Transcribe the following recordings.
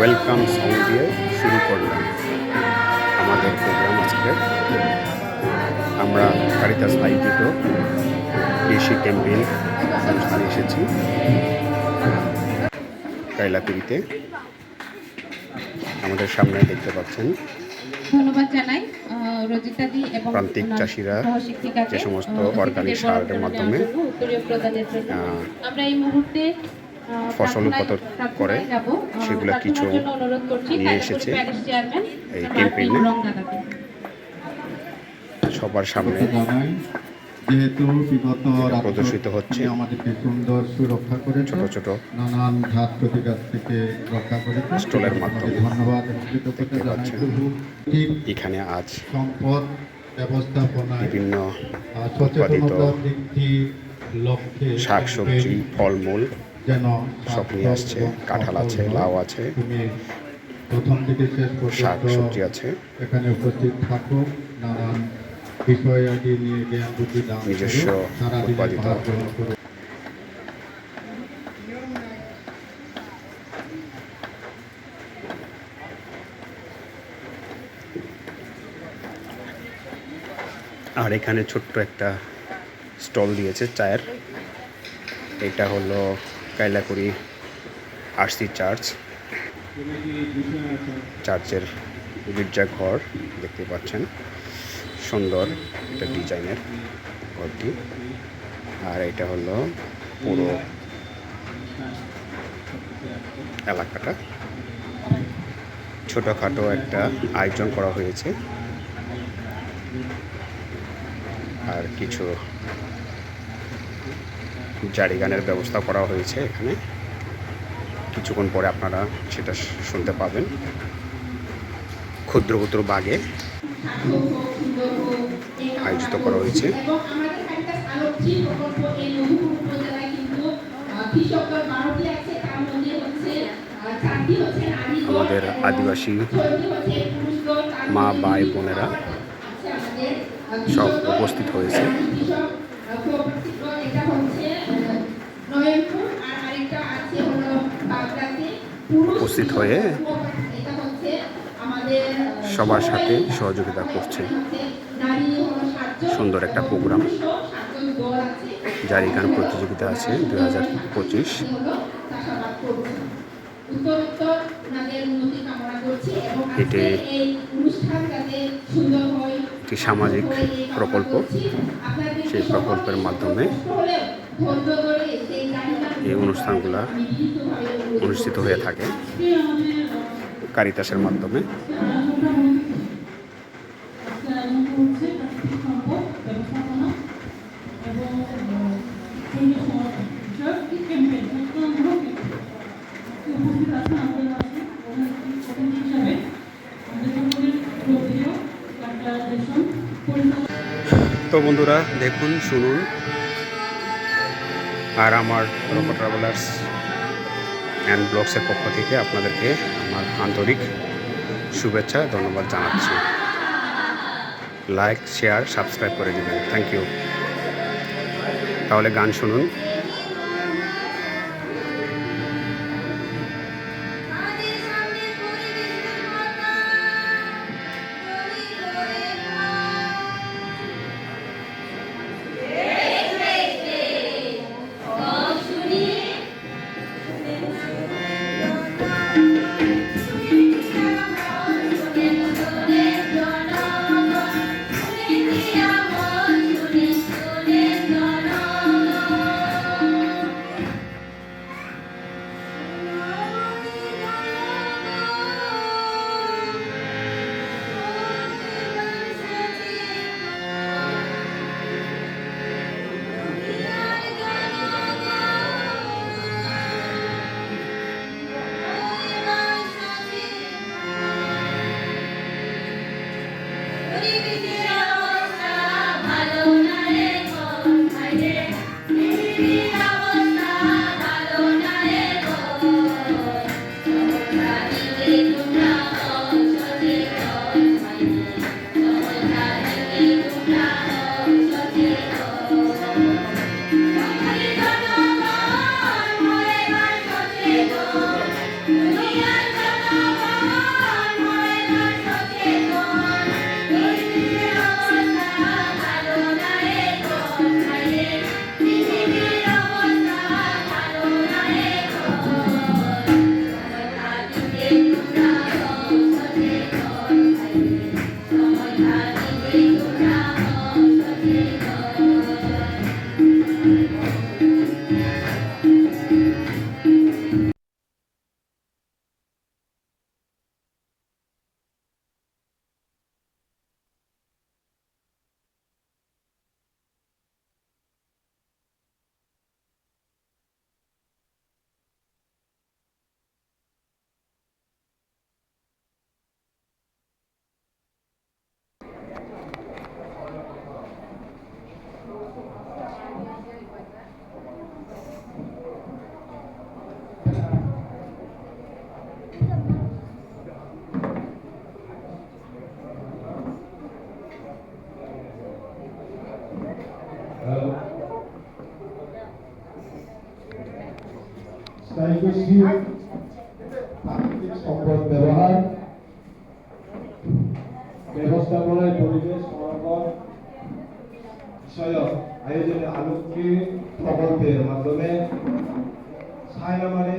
Welcome song দিয়ে শুরু করলাম আমাদের প্রোগ্রাম আজকে। আমরা কারিতাস আয়োজিত কৃষি ক্যাম্পেইন অনুষ্ঠানে এসেছি কাইলাকুড়িতে। আমাদের সামনে দেখতে পাচ্ছেন ধন্যবাদ জানাই রজিতাদি এবং প্রান্তিক চাষিরা যে সমস্ত অর্গানিক সারের মাধ্যমে আমরা এই মুহূর্তে ফসল উৎপাদন করে সেগুলো কিছু নিয়ে এসেছে এই ক্যাম্পেইনে সবার সামনে যেহেতু বিগত প্রদর্শিত হচ্ছে আমাদেরকে সুন্দর সুরক্ষা করে ছোট ছোট নানান ঘাত প্রতিঘাত থেকে রক্ষা করে স্টলের মাধ্যমে ধন্যবাদ দেখতে পাচ্ছেন। এখানে আজ সম্পদ ব্যবস্থাপনা বিভিন্ন উৎপাদিত শাকসবজি ফলমূল যেন সব নিয়ে আসছে। কাঁঠাল আছে, লাউ আছে, প্রথম থেকে শেষ শাকসবজি আছে, এখানে উপস্থিত থাকুক নানান বিষয়াদি নিয়ে জ্ঞান বুদ্ধি দান নিজস্ব উৎপাদিত আর এখানে ছোট্ট একটা স্টল দিয়েছে চায়ের। এটা হলো কাইলাকুড়ি আরসি চার্চের গির্জাঘর দেখতে পাচ্ছেন। সুন্দর একটা ডিজাইনের ঘরটি। আর এটা হলো পুরো এলাকাটা। ছোটোখাটো একটা আয়োজন করা হয়েছে আর কিছু জারি গানের ব্যবস্থা করা হয়েছে এখানে। কিছুক্ষণ পরে আপনারা সেটা শুনতে পাবেন। ক্ষুদ্র ক্ষুদ্র বাগে আয়োজিত করা হয়েছে। আমাদের আদিবাসী মা ভাই বোনেরা সব উপস্থিত হয়েছে। উপস্থিত হয়ে সবার সাথে সহযোগিতা করছে। সুন্দর একটা প্রোগ্রাম। জারি গান প্রতিযোগিতা আছে 2025। এটি একটি সামাজিক প্রকল্প। সেই প্রকল্পের মাধ্যমে এই অনুষ্ঠানগুলো অনুষ্ঠিত হয়ে থাকে কারিতাসের মাধ্যমে। তো বন্ধুরা দেখুন, শুনুন। আর আমার রোকো ট্রাভেলার্স অ্যান্ড ব্লগসের পক্ষ থেকে আপনাদেরকে আমার আন্তরিক শুভেচ্ছা ধন্যবাদ জানাচ্ছি। লাইক শেয়ার সাবস্ক্রাইব করে দেবেন। Thank you. তাহলে গান শুনুন। স্থায়ী প্রাকৃতিক সম্পদ ব্যবহার, ব্যবস্থাপনায় পরিবেশ সংরক্ষণ বিষয়ক আয়োজনে আলোকী প্রকল্পের মাধ্যমে ছায়ামারে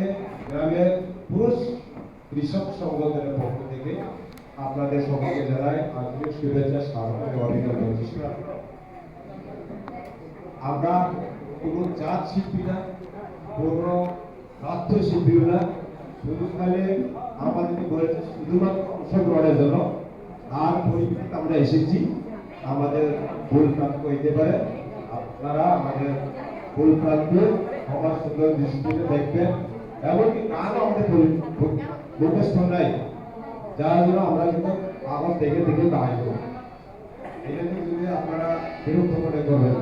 গ্রামের পুরুষ কৃষক সংগঠনের পক্ষ থেকে আপনাদের সকলকে জানাই আন্তরিক শুভেচ্ছা, স্বাগত ও অভিনন্দন। আমরা কোনো জাত শিল্পী না, কোনো রাষ্ট্র শিল্পীও না, শুধু খালি আমাদের বলেছে শুধুমাত্র অংশগ্রহণের জন্য। আর পরিপ্রেক্ষিতে আমরা এসেছি, আমাদের ভুল প্রাপ্ত হইতে পারে, আপনারা আমাদের ভুল প্রাপ্তে আমার সুন্দর দৃষ্টিতে দেখবেন। এমনকি গানও আমাদের মুখস্থ নাই, যার জন্য আমরা কিন্তু আবার দেখে দেখে গাইব। এটা যদি আপনারা বিরক্ত মনে করবেন।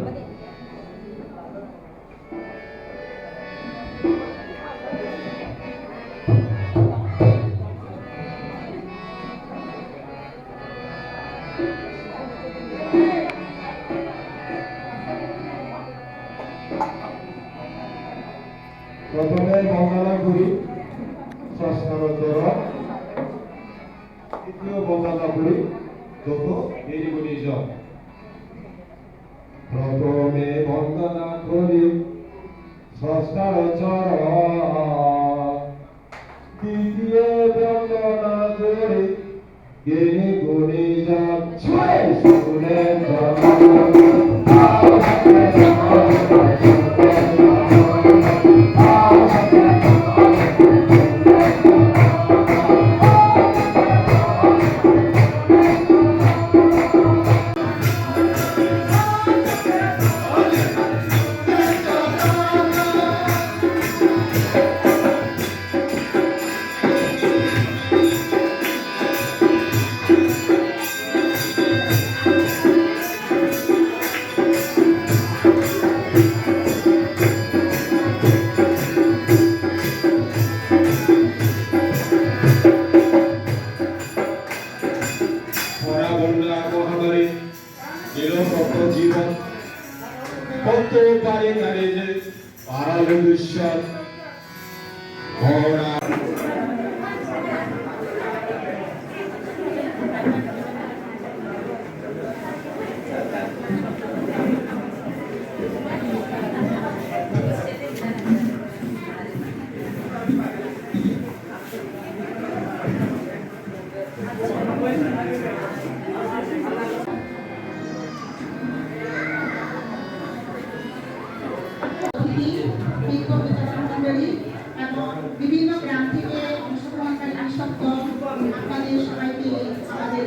প্রথমে বন্দনা করি সংস্কারোত্তর, দ্বিতীয় বন্দনা করি যত দেরি করি যাও। প্রথমে বন্দনা করি সংস্কারোত্তর, দ্বিতীয় বন্দনা করি দেরি করি যাও। শুনে জীবন কত পারে কারে যে পারাল দুঃসব ঘোড়া। বিভিন্ন গ্রাম থেকে অংশগ্রহণকারী কৃষক দল আপনাদের সবাইকে আমাদের